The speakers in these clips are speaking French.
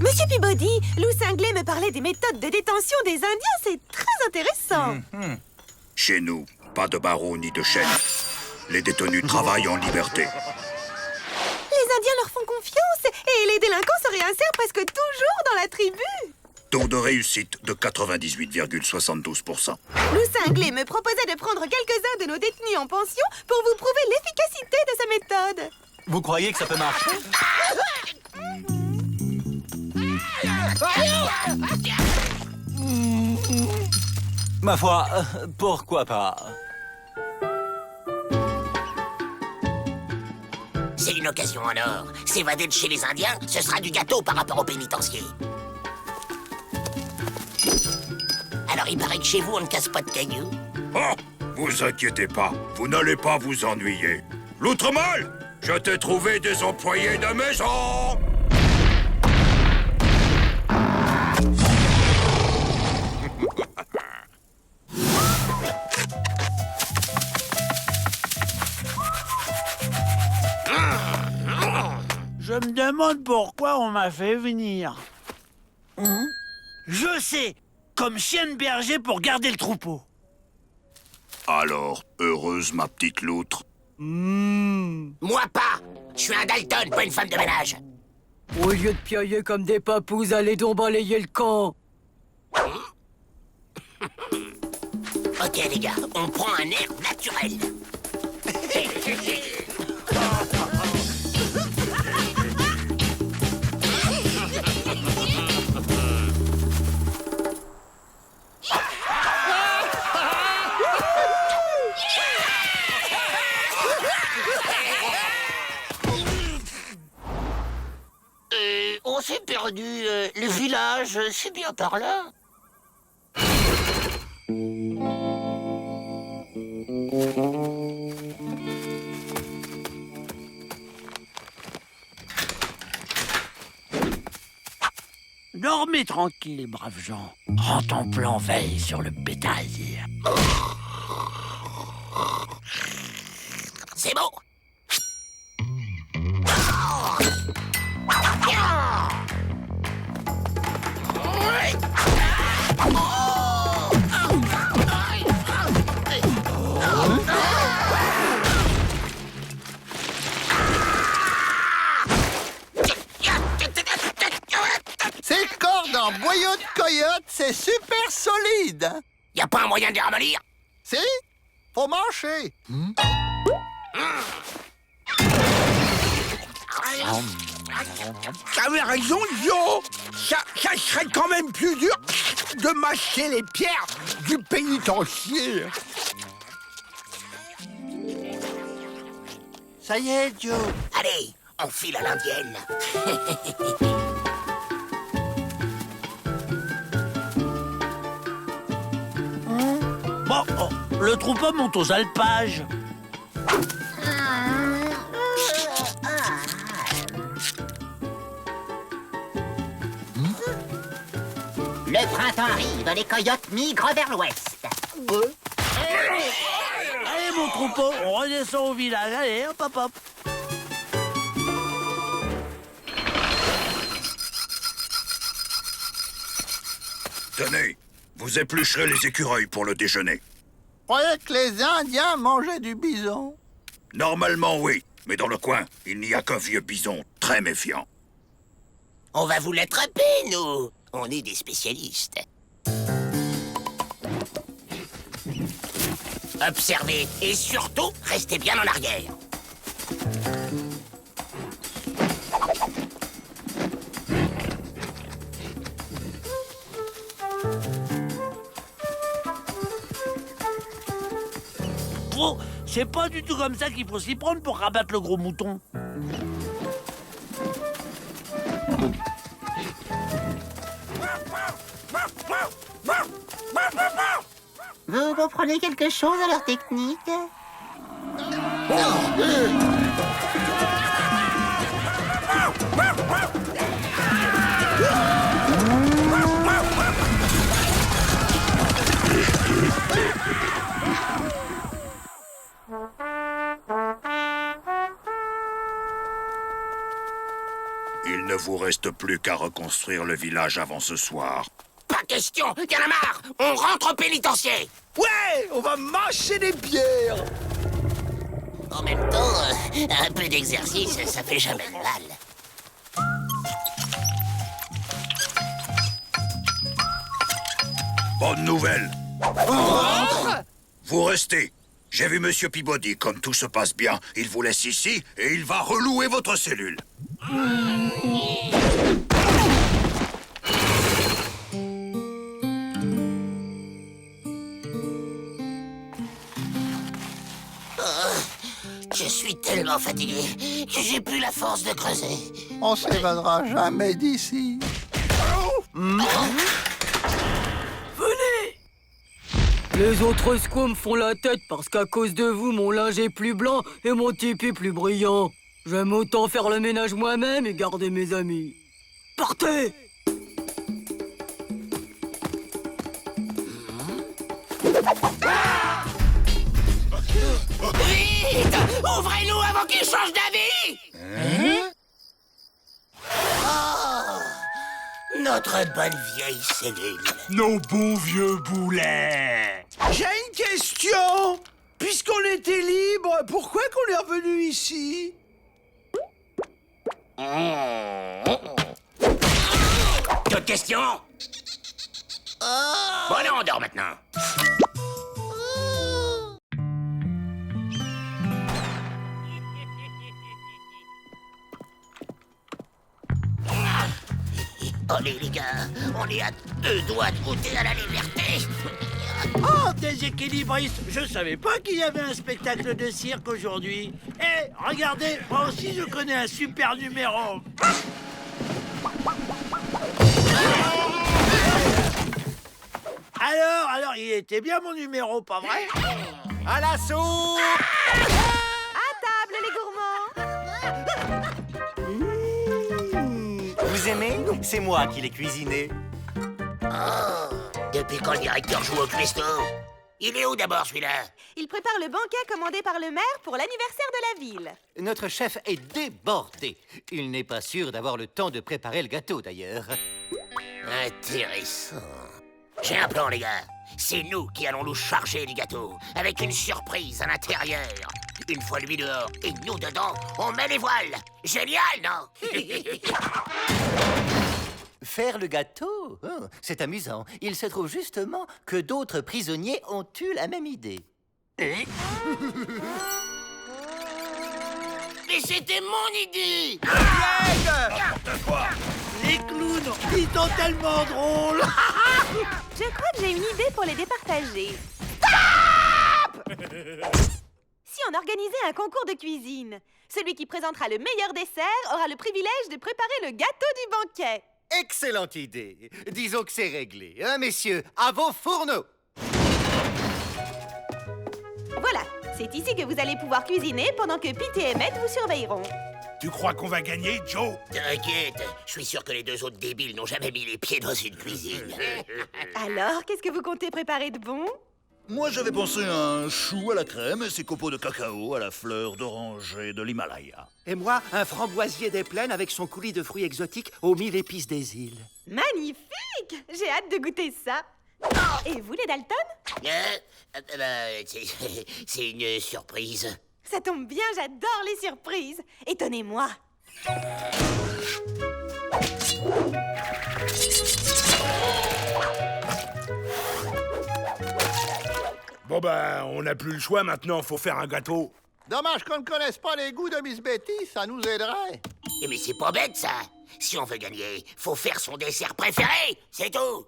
Monsieur Peabody, Lou Cinglé me parlait des méthodes de détention des Indiens. C'est très intéressant. Chez nous, pas de barreaux ni de chaînes. Les détenus travaillent en liberté. Les Indiens leur font confiance et les délinquants se réinsèrent presque toujours dans la tribu. Taux de réussite de 98,72%. Lou Cinglé me proposait de prendre quelques-uns de nos détenus en pension pour vous prouver l'efficacité de sa méthode. Vous croyez que ça peut marcher? Ma foi, pourquoi pas? C'est une occasion en or. S'évader de chez les Indiens, ce sera du gâteau par rapport aux pénitenciers. Alors il paraît que chez vous, on ne casse pas de cailloux. Oh, vous inquiétez pas, vous n'allez pas vous ennuyer. L'Outremal, je t'ai trouvé des employés de maison. Je me demande pourquoi on m'a fait venir. Je sais, comme chien de berger pour garder le troupeau. Alors, heureuse ma petite loutre. Moi pas. Je suis un Dalton, pas une femme de ménage. Au lieu de piailler comme des papous, allez donc balayer le camp. Ok les gars, on prend un air naturel. On s'est perdu. Le village, c'est bien par là. Dormez tranquille, braves gens. En ton plan veille sur le bétail. C'est bon. Ces cordes en boyau de coyote, c'est super solide. Y a pas un moyen de les ramollir? Si, faut marcher. T'avais raison, Yo. Ça serait quand même plus dur de mâcher les pierres du pénitencier. Ça y est, Joe. Allez, on file à l'indienne. Bon, le troupeau monte aux alpages. Le printemps arrive, les coyotes migrent vers l'ouest. Allez, mon troupeau, on redescend au village. Allez, hop, hop, hop. Tenez, vous éplucherez les écureuils pour le déjeuner. Je croyais que les Indiens mangeaient du bison. Normalement, oui, mais dans le coin, il n'y a qu'un vieux bison très méfiant. On va vous l'attraper, nous. On est des spécialistes. Observez et surtout, restez bien en arrière. Bon, c'est pas du tout comme ça qu'il faut s'y prendre pour rabattre le gros mouton. Vous comprenez quelque chose à leur technique? Il ne vous reste plus qu'à reconstruire le village avant ce soir. Pas question, y'en a marre. On rentre au pénitencier. Ouais, on va mâcher les pierres. En même temps, un peu d'exercice, ça fait jamais de mal. Bonne nouvelle. Vous restez. J'ai vu Monsieur Peabody. Comme tout se passe bien, il vous laisse ici et il va relouer votre cellule. Je suis tellement fatigué que j'ai plus la force de creuser. On s'évadera jamais d'ici. Les autres squames font la tête parce qu'à cause de vous, mon linge est plus blanc et mon tipi plus brillant. J'aime autant faire le ménage moi-même et garder mes amis. Partez! Vite! Ouvrez-nous avant qu'il change d'avis! Oh, notre bonne vieille cellule. Nos bons vieux boulets. J'ai une question. Puisqu'on était libre, pourquoi qu'on est revenu ici? D'autres questions? Bon, non, on dort maintenant. Allez, les gars, on est à 2 doigts de goûter à la liberté. Oh, déséquilibriste! Je savais pas qu'il y avait un spectacle de cirque aujourd'hui. Eh, regardez, moi aussi je connais un super numéro. Alors, il était bien mon numéro, pas vrai? À la soupe! À table, les gourmands. Vous aimez? C'est moi qui l'ai cuisiné. Depuis quand le directeur joue au cuistot? Il est où d'abord, celui-là? Il prépare le banquet commandé par le maire pour l'anniversaire de la ville. Notre chef est débordé. Il n'est pas sûr d'avoir le temps de préparer le gâteau, d'ailleurs. Intéressant. J'ai un plan, les gars. C'est nous qui allons nous charger du gâteau, avec une surprise à l'intérieur. Une fois lui dehors et nous dedans, on met les voiles. Génial, non? Faire le gâteau? Oh, c'est amusant. Il se trouve justement que d'autres prisonniers ont eu la même idée. Mais c'était mon idée! Les clowns, ils sont tellement drôles. Je crois que j'ai une idée pour les départager. Si on organisait un concours de cuisine, celui qui présentera le meilleur dessert aura le privilège de préparer le gâteau du banquet. Excellente idée. Disons que c'est réglé, hein, messieurs? À vos fourneaux! Voilà, c'est ici que vous allez pouvoir cuisiner pendant que Pete et Emmett vous surveilleront. Tu crois qu'on va gagner, Joe? T'inquiète, je suis sûr que les 2 autres débiles n'ont jamais mis les pieds dans une cuisine. Alors, qu'est-ce que vous comptez préparer de bon? Moi, j'avais pensé à un chou à la crème et ses copeaux de cacao à la fleur d'oranger de l'Himalaya. Et moi, un framboisier des plaines avec son coulis de fruits exotiques aux 1000 épices des îles. Magnifique! J'ai hâte de goûter ça. Et vous, les Dalton? C'est une surprise. Ça tombe bien, j'adore les surprises. Étonnez-moi. Bon ben, on n'a plus le choix maintenant, faut faire un gâteau. Dommage qu'on ne connaisse pas les goûts de Miss Betty, ça nous aiderait. Mais c'est pas bête, ça. Si on veut gagner, faut faire son dessert préféré, c'est tout.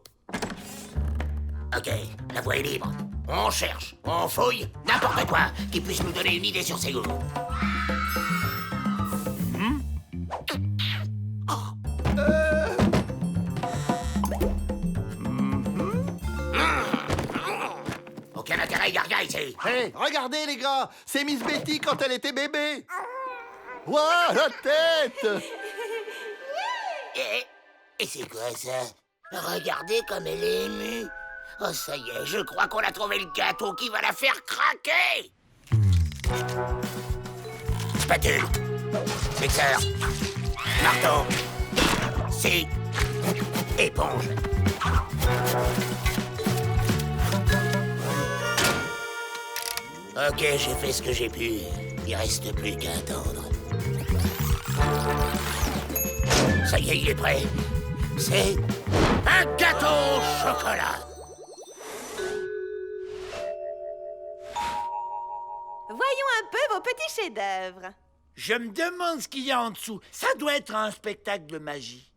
Ok, la voie est libre. On cherche, on fouille, n'importe quoi qui puisse nous donner une idée sur ses goûts. Aucun intérêt, Garga, ici. Hé, regardez les gars, c'est Miss Betty quand elle était bébé. Ouah, la tête! Et c'est quoi ça? Regardez comme elle est émue. Oh, ça y est, je crois qu'on a trouvé le gâteau qui va la faire craquer. Spatule, mixeur, marteau, C'est éponge. Ok, j'ai fait ce que j'ai pu. Il reste plus qu'à attendre. Ça y est, il est prêt. C'est un gâteau au chocolat. Voyons un peu vos petits chefs-d'œuvre. Je me demande ce qu'il y a en dessous. Ça doit être un spectacle de magie.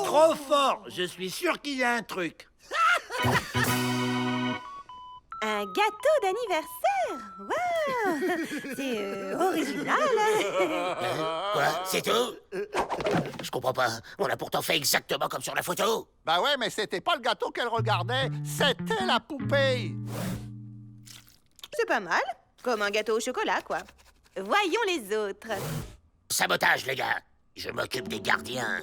Trop fort. Je suis sûr qu'il y a un truc. Un gâteau d'anniversaire. Waouh! C'est original. Quoi? C'est tout? Je comprends pas. On a pourtant fait exactement comme sur la photo. Bah ouais, mais c'était pas le gâteau qu'elle regardait, c'était la poupée. C'est pas mal. Comme un gâteau au chocolat, quoi. Voyons les autres. Sabotage, les gars. Je m'occupe des gardiens.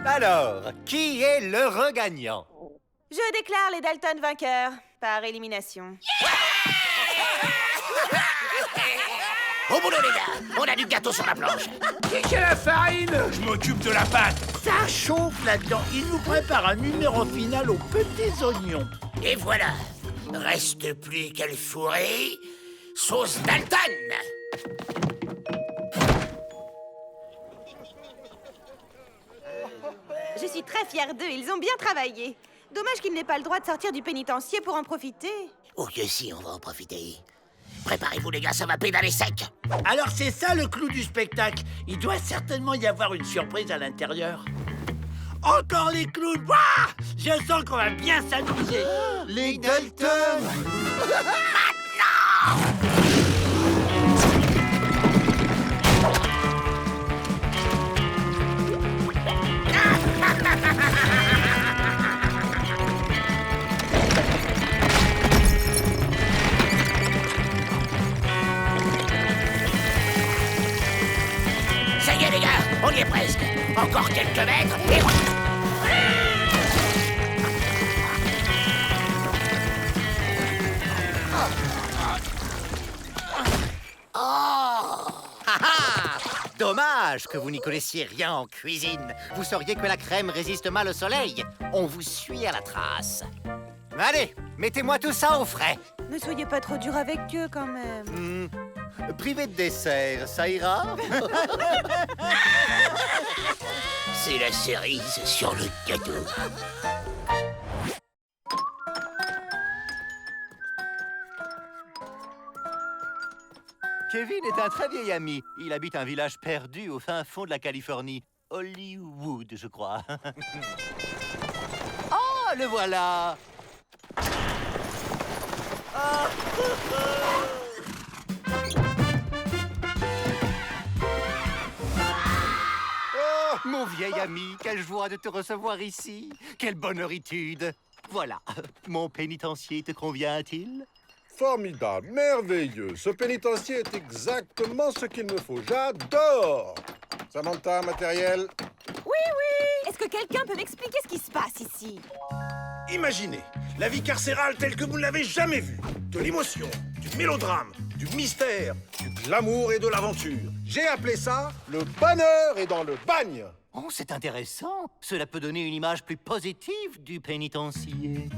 Alors, qui est l'heureux gagnant? Je déclare les Dalton vainqueurs par élimination. Au boulot, les gars. On a du gâteau sur la planche. Qui a la farine? Je m'occupe de la pâte. Ça chauffe là-dedans. Il nous prépare un numéro final aux petits oignons. Et voilà. Reste plus qu'à le fourrer. Sauce Dalton. Je suis très fière d'eux, ils ont bien travaillé. Dommage qu'ils n'aient pas le droit de sortir du pénitencier pour en profiter. Oh que si, on va en profiter. Préparez-vous, les gars, ça va pédaler sec. Alors c'est ça le clou du spectacle. Il doit certainement y avoir une surprise à l'intérieur. Encore les clowns. Wouah! Je sens qu'on va bien s'amuser. Les Dalton. Ça y est, les gars, on y est presque. Encore quelques mètres et... Dommage que vous n'y connaissiez rien en cuisine. Vous sauriez que la crème résiste mal au soleil. On vous suit à la trace. Allez, mettez-moi tout ça au frais. Ne soyez pas trop dur avec eux, quand même. Privé de dessert, ça ira? C'est la cerise sur le gâteau. Kevin est un très vieil ami. Il habite un village perdu au fin fond de la Californie. Hollywood, je crois. Ah, le voilà! Ah. Oh, mon vieil ami, quelle joie de te recevoir ici. Quelle bonheuritude. Voilà, mon pénitencier te convient-il? Formidable, merveilleux. Ce pénitencier est exactement ce qu'il me faut. J'adore. Samantha, matériel. Oui, oui. Est-ce que quelqu'un peut m'expliquer ce qui se passe ici? Imaginez la vie carcérale telle que vous ne l'avez jamais vue. De l'émotion, du mélodrame, du mystère, du glamour et de l'aventure. J'ai appelé ça le bonheur est dans le bagne. Oh, c'est intéressant. Cela peut donner une image plus positive du pénitencier.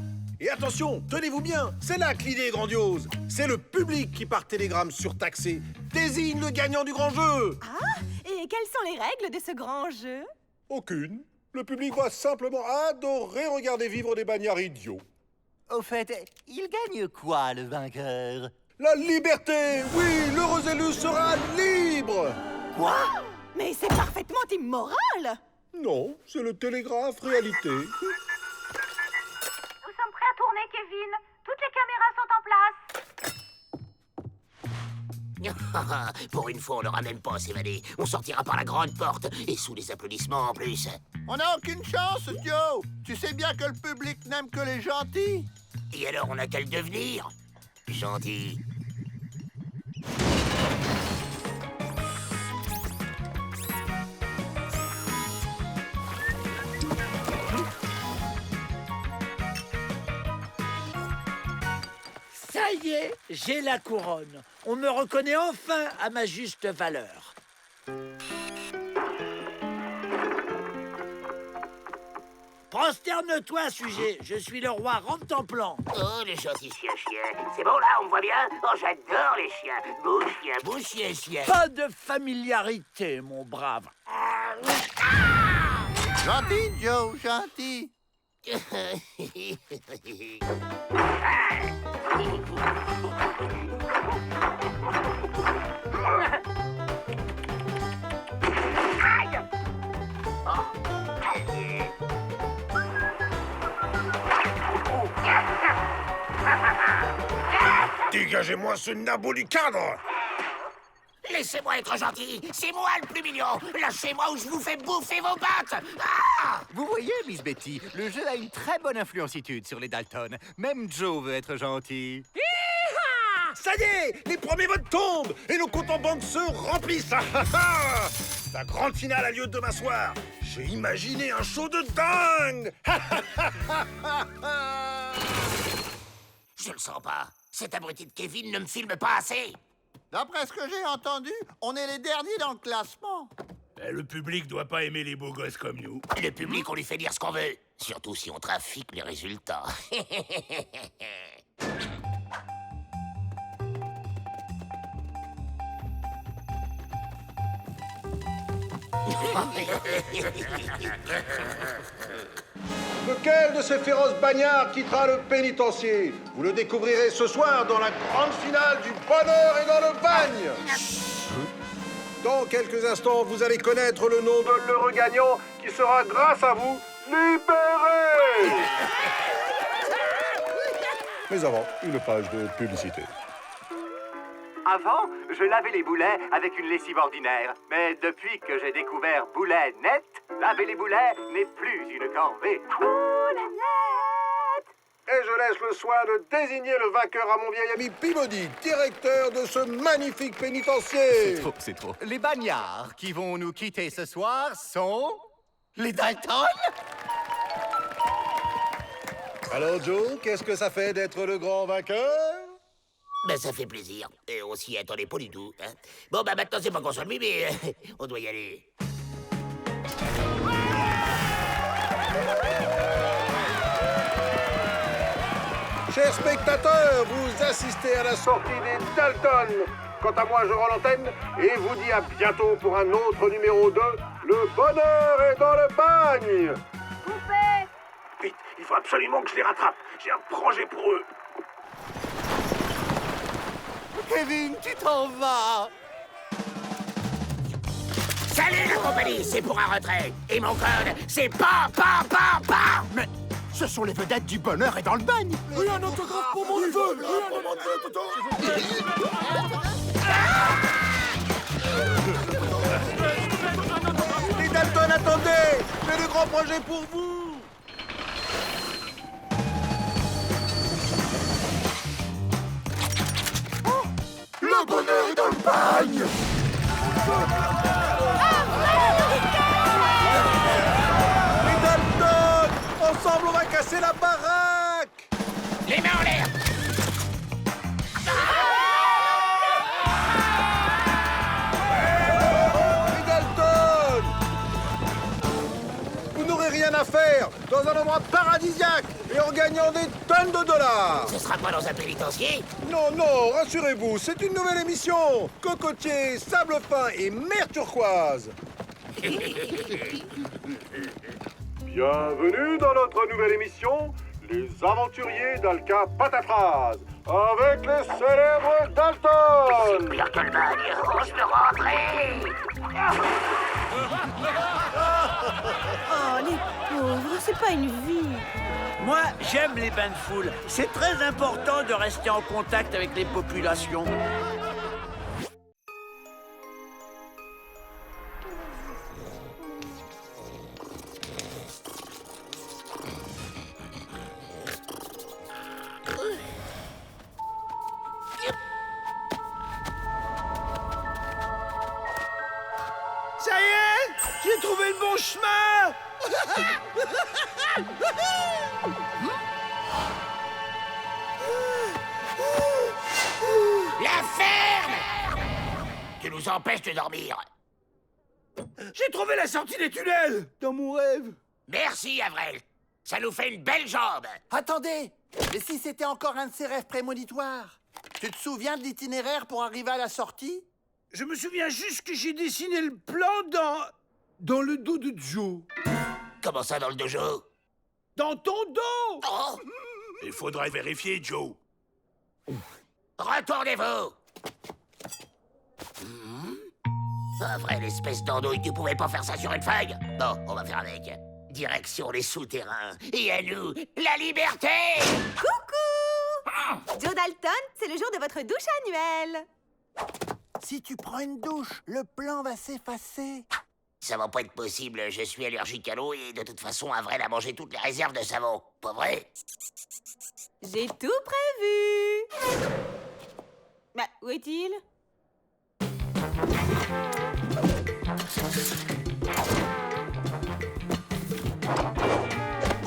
Et attention, tenez-vous bien, c'est là que l'idée est grandiose. C'est le public qui, par télégramme surtaxé, désigne le gagnant du grand jeu. Ah, et quelles sont les règles de ce grand jeu? Aucune. Le public va simplement adorer regarder vivre des bagnards idiots. Au fait, il gagne quoi, le vainqueur? La liberté! Oui, l'heureux élu sera libre! Quoi? Mais c'est parfaitement immoral! Non, c'est le télégraphe réalité. Nous sommes prêts à tourner, Kevin. Toutes les caméras sont en place. Pour une fois, on n'aura même pas à s'évader. On sortira par la grande porte, et sous les applaudissements en plus. On n'a aucune chance, Joe. Tu sais bien que le public n'aime que les gentils. Et alors, on n'a qu'à le devenir gentil. Ça y est, j'ai la couronne. On me reconnaît enfin à ma juste valeur. Prosterne-toi, sujet. Je suis le roi Rantanplan. Oh, le gentil chien. C'est bon, là, on me voit bien? Oh, j'adore les chiens. Beau chien. Pas de familiarité, mon brave. Gentil, Joe, gentil. Dégagez-moi ce nabot du cadre! Laissez-moi être gentil. C'est moi le plus mignon. Lâchez-moi ou je vous fais bouffer vos pattes. Ah! Vous voyez, Miss Betty, le jeu a une très bonne influencitude sur les Dalton. Même Joe veut être gentil. Ça y est, les premiers votes tombent et nos comptes en banque se remplissent. La grande finale a lieu demain soir. J'ai imaginé un show de dingue. Je le sens pas. Cet abruti de Kevin ne me filme pas assez. D'après ce que j'ai entendu, on est les derniers dans le classement. Le public doit pas aimer les beaux gosses comme nous. Le public, on lui fait dire ce qu'on veut. Surtout si on trafique les résultats. Lequel de ces féroces bagnards quittera le pénitencier? Vous le découvrirez ce soir dans la grande finale du bonheur et dans le bagne. Dans quelques instants, vous allez connaître le nom de l'heureux gagnant qui sera, grâce à vous, libéré. Mais avant, une page de publicité. Avant, je lavais les boulets avec une lessive ordinaire. Mais depuis que j'ai découvert Boulet Net, laver les boulets n'est plus une corvée. Boulet Net! Et je laisse le soin de désigner le vainqueur à mon vieil ami Peabody, directeur de ce magnifique pénitencier. C'est trop. Les bagnards qui vont nous quitter ce soir sont... les Dalton? Alors Joe, qu'est-ce que ça fait d'être le grand vainqueur? Ben, ça fait plaisir. Et on s'y attendait pas du tout. Hein. Bon, bah maintenant, c'est pas qu'on s'ennuie, mais on doit y aller. Chers spectateurs, vous assistez à la sortie des Dalton. Quant à moi, je rends l'antenne et vous dis à bientôt pour un autre numéro de Le bonheur est dans le bagne. Coupé! Vite, il faut absolument que je les rattrape. J'ai un projet pour eux. Kevin, tu t'en vas! Salut la compagnie, c'est pour un retrait. Et mon code, c'est PA! Mais ce sont les vedettes du bonheur et dans le bagne! Oui, un autographe pour mon neveu. Les Dalton, attendez. J'ai de grands projets pour vous. Le bonheur est dans le bagne. Les Dalton, ensemble, on va casser la baraque. Les mains en l'air! Les Dalton, vous n'aurez rien à faire dans un endroit paradisiaque et en gagnant des tonnes de dollars. Ce sera pas dans un pénitencier? Non, non, rassurez-vous, c'est une nouvelle émission. Cocotier, sable fin et mer turquoise. Bienvenue dans notre nouvelle émission, Les Aventuriers d'Alka Pataphrase, avec les célèbres Dalton. Pire que le bagne, oh, je peux rentrer! Oh, les pauvres, c'est pas une vie. Moi, j'aime les bains de foule. C'est très important de rester en contact avec les populations. Ça y est, j'ai trouvé le bon chemin. La ferme! Tu nous empêches de dormir. J'ai trouvé la sortie des tunnels dans mon rêve. Merci, Avril. Ça nous fait une belle jambe. Attendez! Et si c'était encore un de ces rêves prémonitoires? Tu te souviens de l'itinéraire pour arriver à la sortie? Je me souviens juste que j'ai dessiné le plan dans le dos de Joe. Comment ça, dans le dojo? Dans ton dos! Oh! Il faudrait vérifier, Joe. Retournez-vous! Avril, l'espèce d'andouille, tu pouvais pas faire ça sur une feuille? Bon, on va faire avec. Direction les souterrains. Et à nous, la liberté! Coucou! Joe Dalton, c'est le jour de votre douche annuelle. Si tu prends une douche, le plan va s'effacer. Ça va pas être possible, je suis allergique à l'eau et de toute façon, Avril a mangé toutes les réserves de savon. Pas vrai? J'ai tout prévu. Bah, où est-il?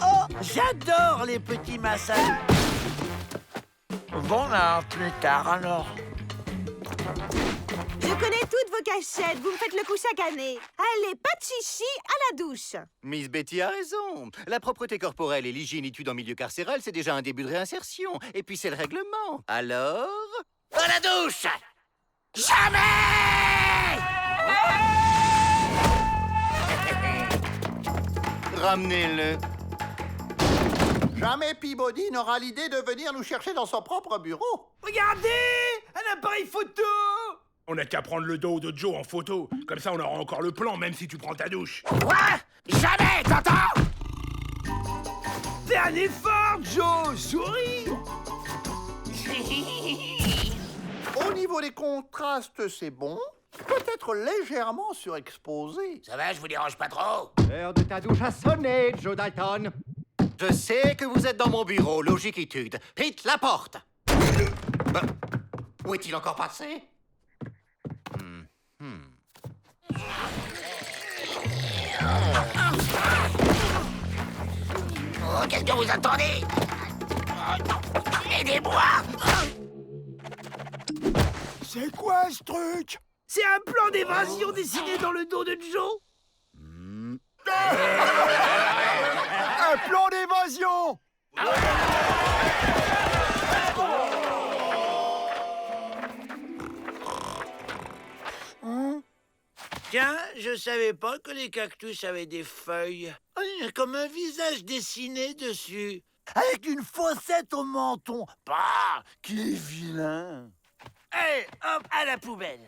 Oh, j'adore les petits massages. Bon, plus tard alors. Je connais toutes vos cachettes. Vous me faites le coup chaque année. Allez, pas de chichi à la douche. Miss Betty a raison. La propreté corporelle et l'hygiénitude en milieu carcéral, c'est déjà un début de réinsertion. Et puis c'est le règlement. Alors... À la douche! Jamais! Ramenez-le. Jamais Peabody n'aura l'idée de venir nous chercher dans son propre bureau. Regardez! Un appareil photo! On n'a qu'à prendre le dos de Joe en photo. Comme ça, on aura encore le plan, même si tu prends ta douche. Quoi? Jamais, t'entends? Fais un effort, Joe! Souris! Au niveau des contrastes, c'est bon. Peut-être légèrement surexposé. Ça va, je vous dérange pas trop? L'heure de ta douche a sonné, Joe Dalton. Je sais que vous êtes dans mon bureau, logiquitude. Hit la porte. Où est-il encore passé? Oh, qu'est-ce que vous attendez? Aidez-moi! C'est quoi ce truc? C'est un plan d'évasion dessiné dans le dos de Joe. Un plan d'évasion! Tiens, je savais pas que les cactus avaient des feuilles. Oh, il y a comme un visage dessiné dessus. Avec une fossette au menton. Bah, qui est vilain. Allez, hop, à la poubelle.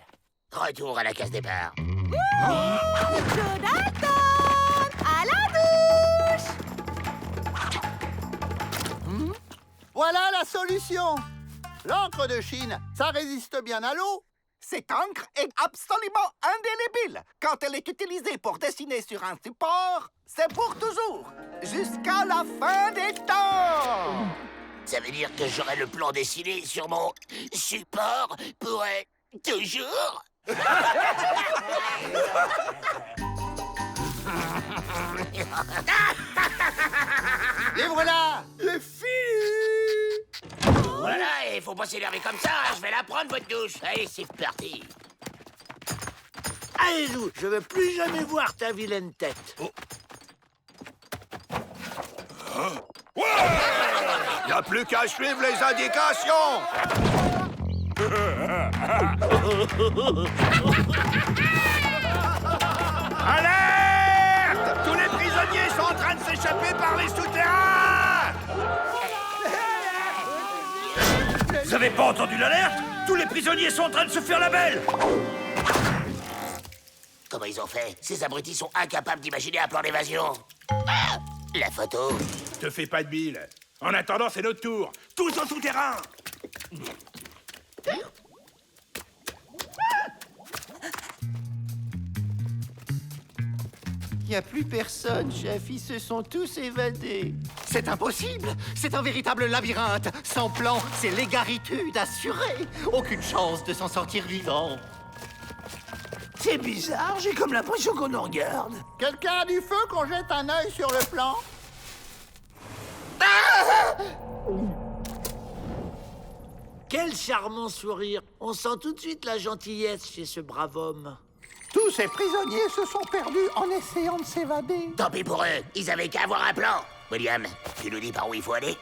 Retour à la case départ. Joe Dalton, à la douche. Voilà la solution. L'encre de Chine, ça résiste bien à l'eau. Cette encre est absolument indélébile. Quand elle est utilisée pour dessiner sur un support, c'est pour toujours, jusqu'à la fin des temps. Ça veut dire que j'aurai le plan dessiné sur mon support pour toujours? Et voilà! Les filles! Voilà, il faut pas s'énerver comme ça, hein. Je vais la prendre, votre douche. Allez, c'est parti. Allez, Lou, je veux plus jamais voir ta vilaine tête. Y a plus qu'à suivre les indications. Alerte! Tous les prisonniers sont en train de s'échapper par les souterrains! Vous avez pas entendu l'alerte? Tous les prisonniers sont en train de se faire la belle! Comment ils ont fait? Ces abrutis sont incapables d'imaginer un plan d'évasion. Ah! La photo. Te fais pas de bile. En attendant, c'est notre tour. Tous au souterrain! Il n'y a plus personne, chef. Ils se sont tous évadés. C'est impossible. C'est un véritable labyrinthe. Sans plan, c'est l'égaritude assurée. Aucune chance de s'en sortir vivant. C'est bizarre, j'ai comme l'impression qu'on nous regarde. Quelqu'un a du feu qu'on jette un œil sur le plan? Quel charmant sourire. On sent tout de suite la gentillesse chez ce brave homme. Tous ces prisonniers se sont perdus en essayant de s'évader. Tant pis pour eux, ils avaient qu'à avoir un plan. William, tu nous dis par où il faut aller?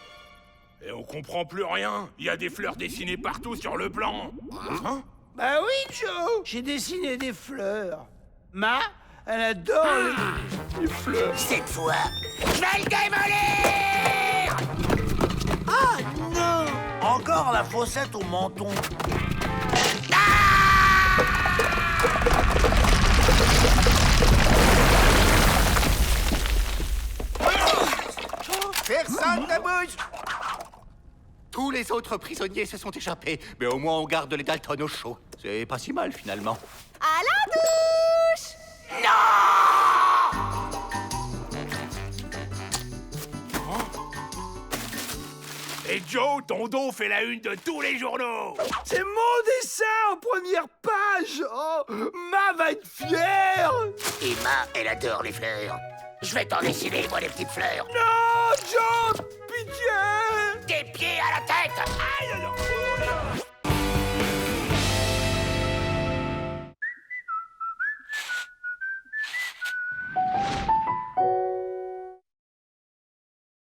Et on comprend plus rien. Il y a des fleurs dessinées partout sur le plan. Hein? Bah oui, Joe, j'ai dessiné des fleurs. Ma, elle adore les fleurs. Cette fois, je vais le démolir! Ah non! Encore la fossette au menton. Personne ne bouge! Tous les autres prisonniers se sont échappés, mais au moins on garde les Dalton au chaud. C'est pas si mal finalement. À la douche! Et Joe, ton dos fait la une de tous les journaux. C'est mon dessin en première page. Oh, Ma va être fière. Et Ma, elle adore les fleurs. Je vais t'en dessiner, moi, des petites fleurs. Non, Joe, pitié. Des pieds